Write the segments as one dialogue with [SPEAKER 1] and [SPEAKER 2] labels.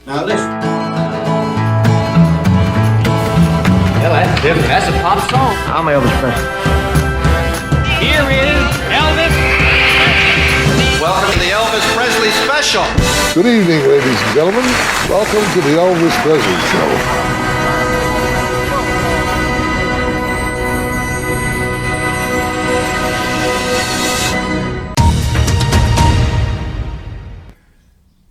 [SPEAKER 1] Now listen.
[SPEAKER 2] Yeah, that's different. That's a pop song.
[SPEAKER 3] I'm Elvis Presley.
[SPEAKER 2] Here is Elvis.
[SPEAKER 1] Welcome to the Elvis Presley special.
[SPEAKER 4] Good evening, ladies and gentlemen. Welcome to the Elvis Presley Show.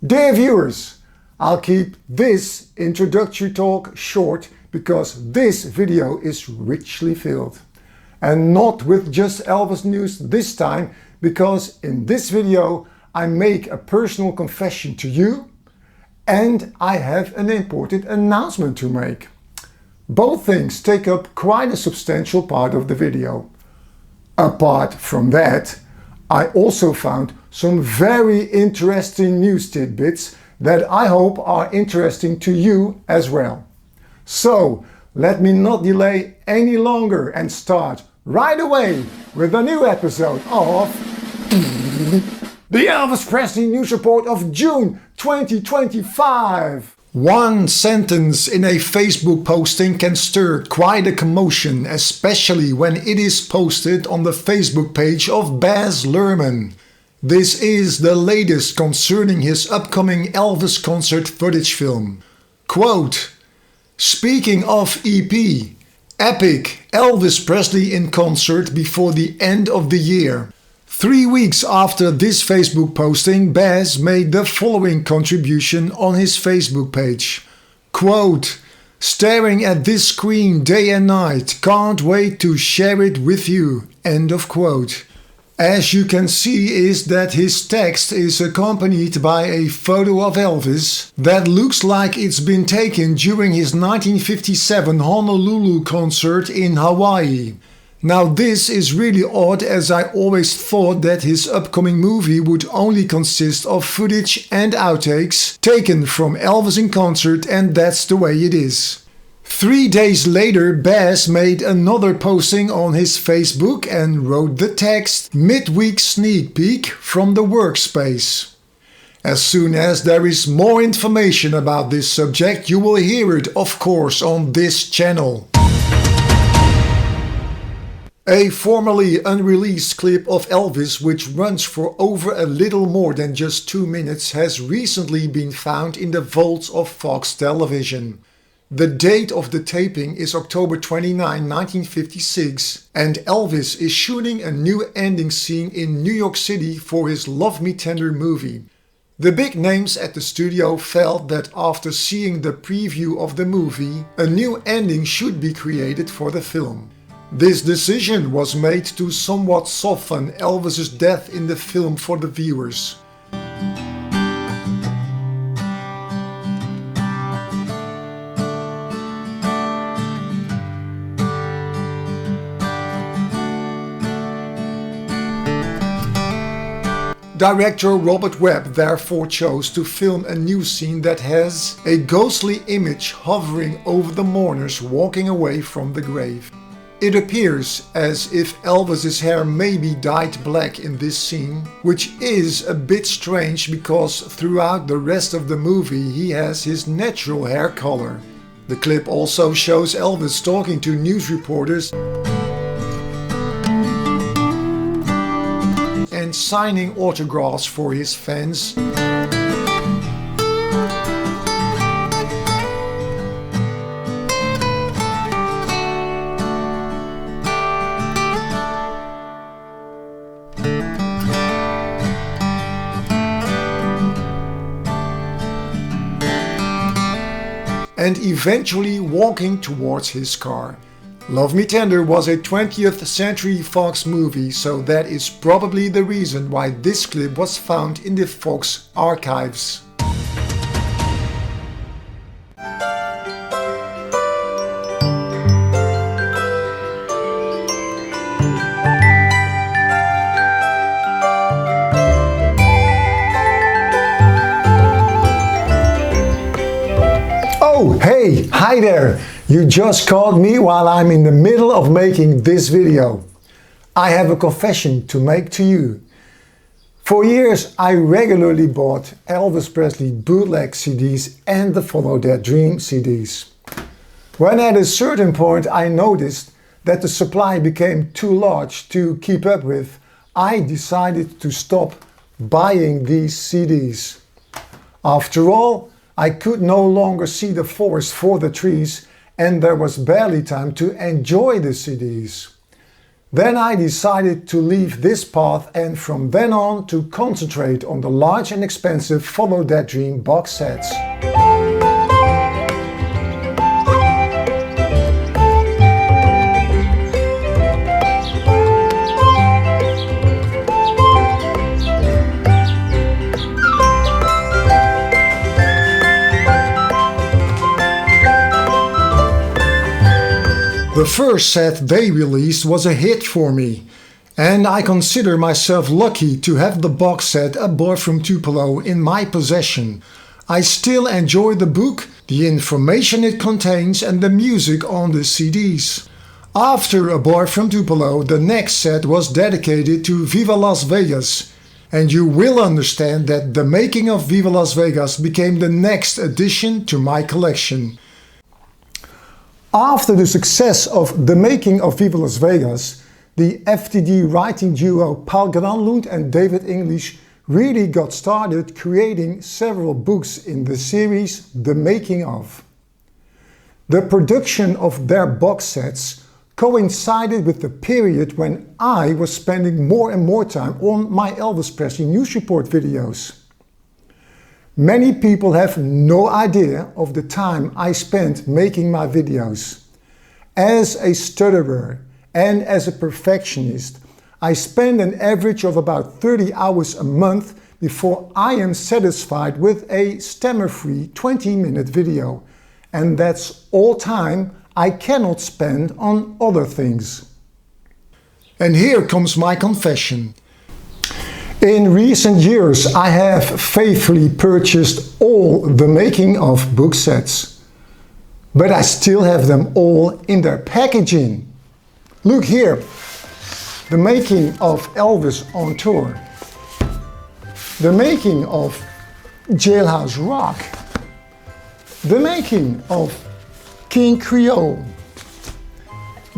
[SPEAKER 5] Dear viewers, I'll keep this introductory talk short because this video is richly filled. And not with just Elvis news this time, because in this video I make a personal confession to you and I have an important announcement to make. Both things take up quite a substantial part of the video. Apart from that, I also found some very interesting news tidbits that I hope are interesting to you as well. So let me not delay any longer and start right away with a new episode of the Elvis Presley News Report of June 2025. One sentence in a Facebook posting can stir quite a commotion, especially when it is posted on the Facebook page of Baz Luhrmann. This is the latest concerning his upcoming Elvis concert footage film. Quote, "Speaking of EP, epic Elvis Presley in concert before the end of the year." 3 weeks after this Facebook posting, Baz made the following contribution on his Facebook page. Quote, "Staring at this screen day and night, can't wait to share it with you." End of quote. As you can see is that his text is accompanied by a photo of Elvis that looks like it's been taken during his 1957 Honolulu concert in Hawaii. Now this is really odd, as I always thought that his upcoming movie would only consist of footage and outtakes taken from Elvis in concert, and that's the way it is. 3 days later, Baz made another posting on his Facebook and wrote the text, "Midweek sneak peek from the workspace." As soon as there is more information about this subject, you will hear it, of course, on this channel. A formerly unreleased clip of Elvis, which runs for over a little more than just 2 minutes, has recently been found in the vaults of Fox Television. The date of the taping is October 29, 1956, and Elvis is shooting a new ending scene in New York City for his Love Me Tender movie. The big names at the studio felt that after seeing the preview of the movie, a new ending should be created for the film. This decision was made to somewhat soften Elvis's death in the film for the viewers. Director Robert Webb therefore chose to film a new scene that has a ghostly image hovering over the mourners walking away from the grave. It appears as if Elvis's hair may be dyed black in this scene, which is a bit strange because throughout the rest of the movie he has his natural hair color. The clip also shows Elvis talking to news reporters and signing autographs for his fans. And eventually walking towards his car. Love Me Tender was a 20th Century Fox movie, so that is probably the reason why this clip was found in the Fox archives. Oh, hey, hi there! You just caught me while I'm in the middle of making this video. I have a confession to make to you. For years, I regularly bought Elvis Presley bootleg CDs and the Follow That Dream CDs. When at a certain point I noticed that the supply became too large to keep up with, I decided to stop buying these CDs. After all, I could no longer see the forest for the trees and there was barely time to enjoy the CDs. Then I decided to leave this path and from then on to concentrate on the large and expensive Follow That Dream box sets. The first set they released was a hit for me, and I consider myself lucky to have the box set A Boy from Tupelo in my possession. I still enjoy the book, the information it contains and the music on the CDs. After A Boy from Tupelo, the next set was dedicated to Viva Las Vegas, and you will understand that The Making of Viva Las Vegas became the next addition to my collection. After the success of The Making of Viva Las Vegas, the FTD writing duo Paul Granlund and David English really got started creating several books in the series The Making of. The production of their box sets coincided with the period when I was spending more and more time on my Elvis Presley News Report videos. Many people have no idea of the time I spent making my videos. As a stutterer and as a perfectionist, I spend an average of about 30 hours a month before I am satisfied with a stammer-free 20-minute video. And that's all time I cannot spend on other things. And here comes my confession. In recent years, I have faithfully purchased all The Making of book sets, but I still have them all in their packaging. Look here, The Making of Elvis on Tour, The Making of Jailhouse Rock, The Making of King Creole,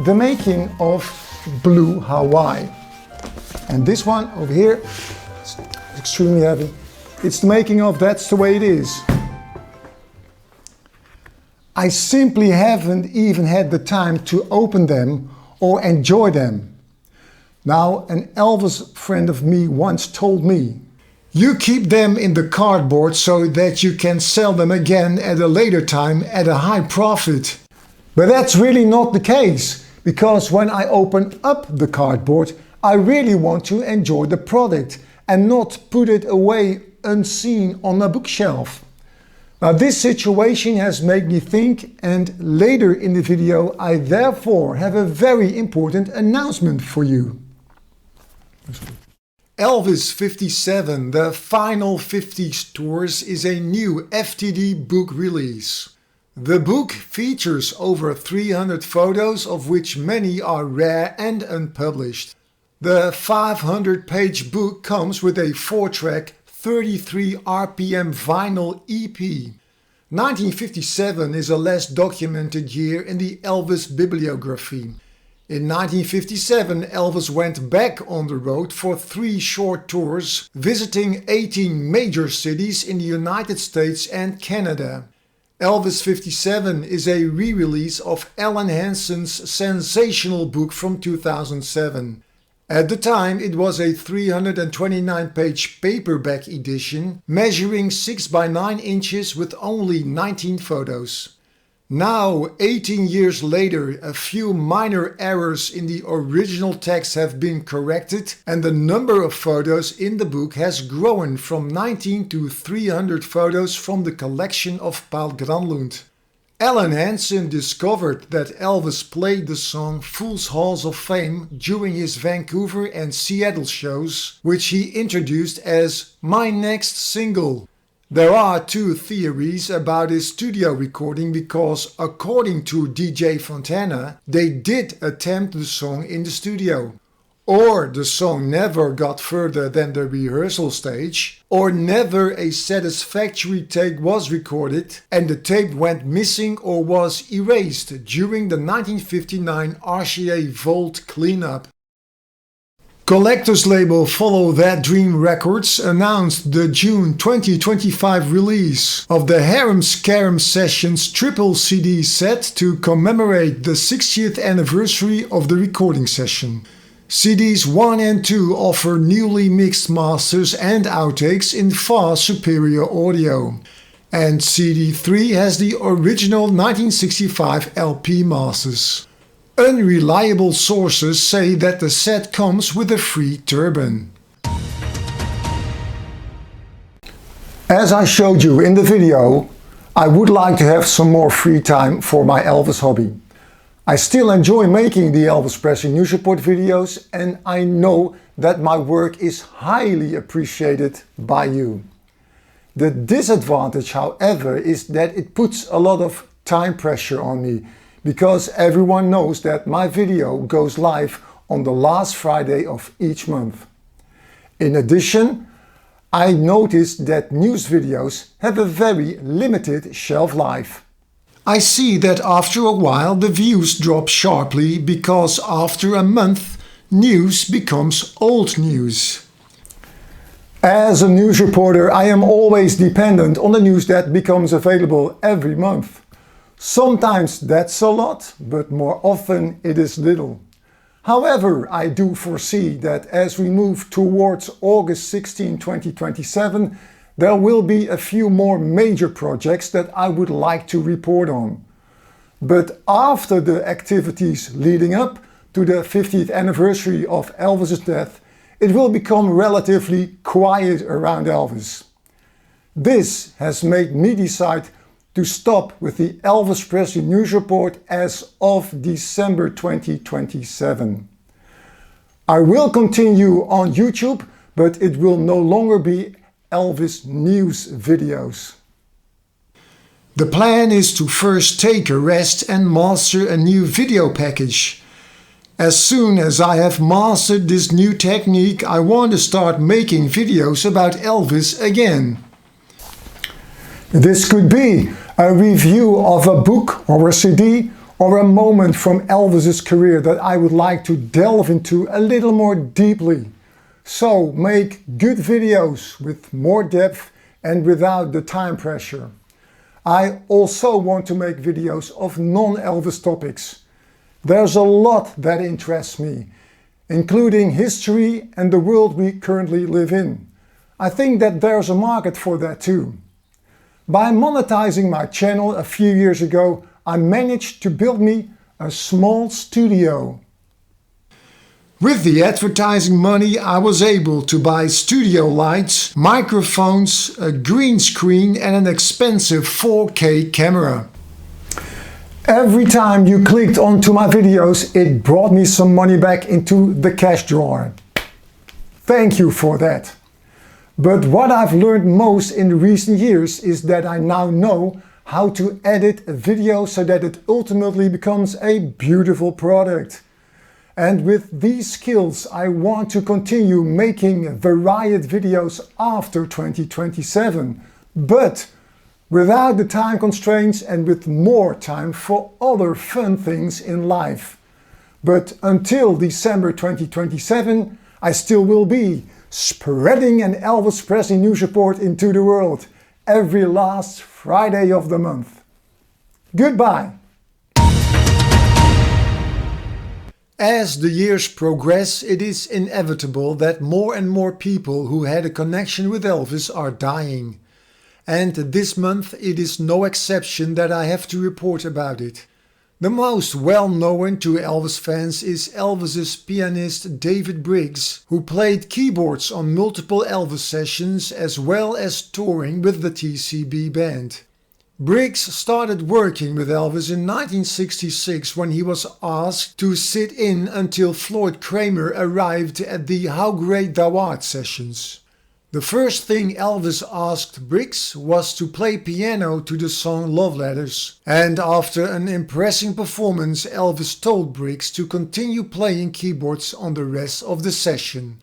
[SPEAKER 5] The Making of Blue Hawaii. And this one over here is extremely heavy. It's the making of That's the Way It Is. I simply haven't even had the time to open them or enjoy them. Now, an Elvis friend of me once told me, "You keep them in the cardboard so that you can sell them again at a later time at a high profit." But that's really not the case, because when I open up the cardboard, I really want to enjoy the product and not put it away unseen on a bookshelf. Now this situation has made me think, and later in the video I therefore have a very important announcement for you. Elvis 57, the final 50s tours, is a new FTD book release. The book features over 300 photos, of which many are rare and unpublished. The 500-page book comes with a 4-track, 33 RPM vinyl EP. 1957 is a less documented year in the Elvis bibliography. In 1957, Elvis went back on the road for 3 short tours, visiting 18 major cities in the United States and Canada. Elvis 57 is a re-release of Alan Hansen's sensational book from 2007. At the time, it was a 329-page paperback edition, measuring 6 by 9 inches with only 19 photos. Now, 18 years later, a few minor errors in the original text have been corrected, and the number of photos in the book has grown from 19 to 300 photos from the collection of Paul Granlund. Alan Hansen discovered that Elvis played the song Fools Halls of Fame during his Vancouver and Seattle shows, which he introduced as "my next single." There are 2 theories about his studio recording because, according to DJ Fontana, they did attempt the song in the studio. or the song never got further than the rehearsal stage, or never a satisfactory take was recorded and the tape went missing or was erased during the 1959 RCA Vault cleanup. Collector's label Follow That Dream Records announced the June 2025 release of the Harem Scarum Sessions triple CD set to commemorate the 60th anniversary of the recording session. CDs 1 and 2 offer newly mixed masters and outtakes in far superior audio, and CD 3 has the original 1965 LP masters. Unreliable sources say that the set comes with a free turban. As I showed you in the video, I would like to have some more free time for my Elvis hobby. I still enjoy making the Elvis Presley News Report videos, and I know that my work is highly appreciated by you. The disadvantage, however, is that it puts a lot of time pressure on me, because everyone knows that my video goes live on the last Friday of each month. In addition, I noticed that news videos have a very limited shelf life. I see that after a while the views drop sharply because after a month news becomes old news. As a news reporter, I am always dependent on the news that becomes available every month. Sometimes that's a lot, but more often it is little. However, I do foresee that as we move towards August 16, 2027, there will be a few more major projects that I would like to report on. But after the activities leading up to the 50th anniversary of Elvis's death, it will become relatively quiet around Elvis. This has made me decide to stop with the Elvis Presley News Report as of December 2027. I will continue on YouTube, but it will no longer be Elvis News videos. The plan is to first take a rest and master a new video package. As soon as I have mastered this new technique, I want to start making videos about Elvis again. This could be a review of a book or a CD or a moment from Elvis's career that I would like to delve into a little more deeply. So make good videos with more depth and without the time pressure. I also want to make videos of non-Elvis topics. There's a lot that interests me, including history and the world we currently live in. I think that there's a market for that too. By monetizing my channel a few years ago, I managed to build me a small studio. With the advertising money, I was able to buy studio lights, microphones, a green screen and an expensive 4K camera. Every time you clicked onto my videos, it brought me some money back into the cash drawer. Thank you for that. But what I've learned most in recent years is that I now know how to edit a video so that it ultimately becomes a beautiful product. And with these skills, I want to continue making varied videos after 2027, but without the time constraints and with more time for other fun things in life. But until December 2027, I still will be spreading an Elvis Presley News Report into the world every last Friday of the month. Goodbye! As the years progress, it is inevitable that more and more people who had a connection with Elvis are dying. And this month it is no exception that I have to report about it. The most well-known to Elvis fans is Elvis's pianist David Briggs, who played keyboards on multiple Elvis sessions as well as touring with the TCB band. Briggs started working with Elvis in 1966 when he was asked to sit in until Floyd Kramer arrived at the How Great Thou Art sessions. The first thing Elvis asked Briggs was to play piano to the song Love Letters, and after an impressive performance, Elvis told Briggs to continue playing keyboards on the rest of the session.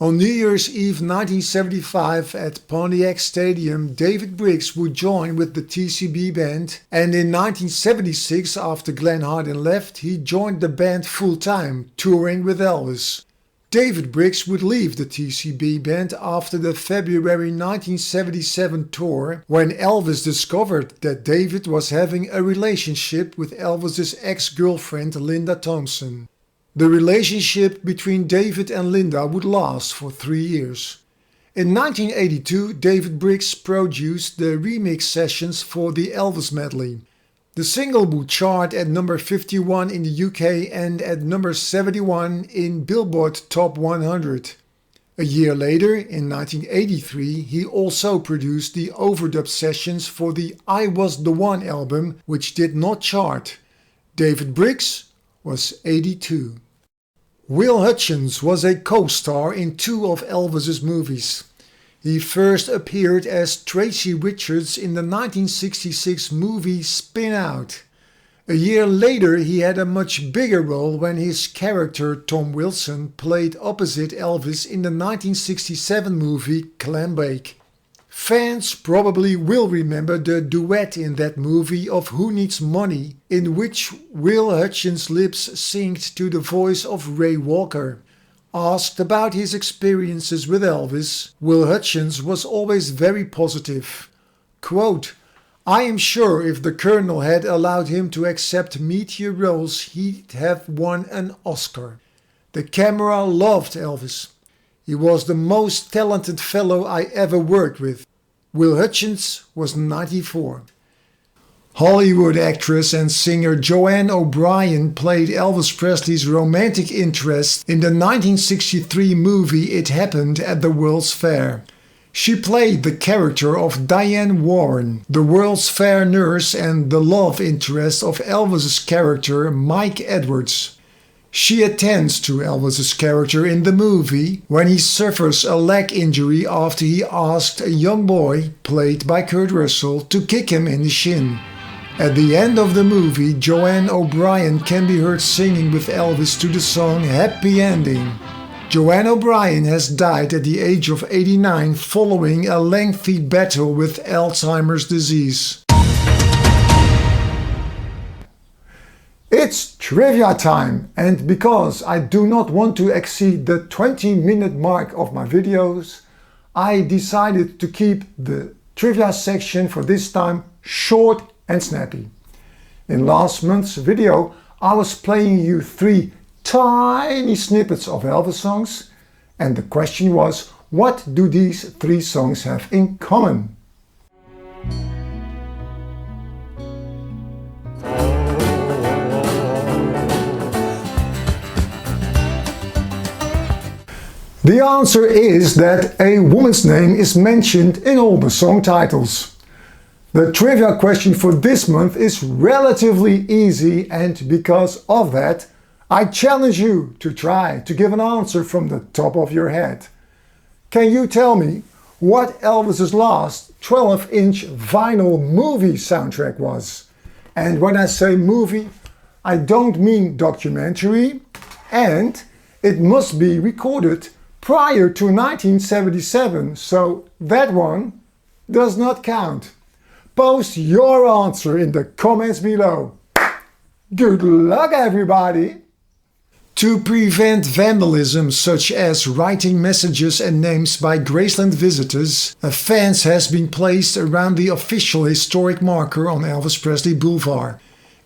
[SPEAKER 5] On New Year's Eve 1975 at Pontiac Stadium, David Briggs would join with the TCB band, and in 1976, after Glenn Hardin left, he joined the band full-time, touring with Elvis. David Briggs would leave the TCB band after the February 1977 tour, when Elvis discovered that David was having a relationship with Elvis's ex-girlfriend Linda Thompson. The relationship between David and Linda would last for 3 years. In 1982, David Briggs produced the remix sessions for the Elvis medley. The single would chart at number 51 in the UK and at number 71 in Billboard Top 100. A year later, in 1983, he also produced the overdub sessions for the I Was the One album, which did not chart. David Briggs was 82. Will Hutchins was a co-star in 2 of Elvis's movies. He first appeared as Tracy Richards in the 1966 movie Spin Out. A year later he had a much bigger role when his character Tom Wilson played opposite Elvis in the 1967 movie Clambake. Fans probably will remember the duet in that movie of Who Needs Money, in which Will Hutchins' lips synced to the voice of Ray Walker. Asked about his experiences with Elvis, Will Hutchins was always very positive. Quote, "I am sure if the Colonel had allowed him to accept meatier roles, he'd have won an Oscar. The camera loved Elvis. He was the most talented fellow I ever worked with." Will Hutchins was 94. Hollywood actress and singer Joan O'Brien played Elvis Presley's romantic interest in the 1963 movie It Happened at the World's Fair. She played the character of Diane Warren, the World's Fair nurse and the love interest of Elvis's character Mike Edwards. She attends to Elvis's character in the movie when he suffers a leg injury after he asked a young boy, played by Kurt Russell, to kick him in the shin. At the end of the movie, Joan O'Brien can be heard singing with Elvis to the song Happy Ending. Joan O'Brien has died at the age of 89 following a lengthy battle with Alzheimer's disease. It's trivia time, and because I do not want to exceed the 20-minute mark of my videos, I decided to keep the trivia section for this time short and snappy. In last month's video, I was playing you 3 tiny snippets of Elvis songs, and the question was, what do these 3 songs have in common? The answer is that a woman's name is mentioned in all the song titles. The trivia question for this month is relatively easy, and because of that, I challenge you to try to give an answer from the top of your head. Can you tell me what Elvis's last 12-inch vinyl movie soundtrack was? And when I say movie, I don't mean documentary, and it must be recorded prior to 1977, so that one does not count. Post your answer in the comments below. Good luck, everybody! To prevent vandalism such as writing messages and names by Graceland visitors, a fence has been placed around the official historic marker on Elvis Presley Boulevard.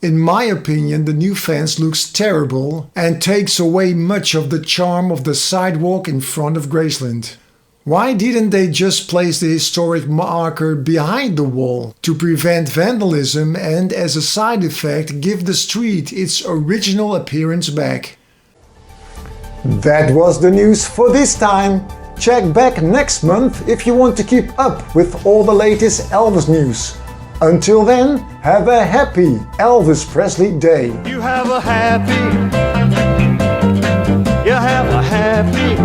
[SPEAKER 5] In my opinion, the new fence looks terrible and takes away much of the charm of the sidewalk in front of Graceland. Why didn't they just place the historic marker behind the wall to prevent vandalism and, as a side effect, give the street its original appearance back? That was the news for this time. Check back next month if you want to keep up with all the latest Elvis news. Until then, have a happy Elvis Presley Day.
[SPEAKER 3] You have a happy, have a happy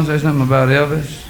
[SPEAKER 2] want to say something about Elvis?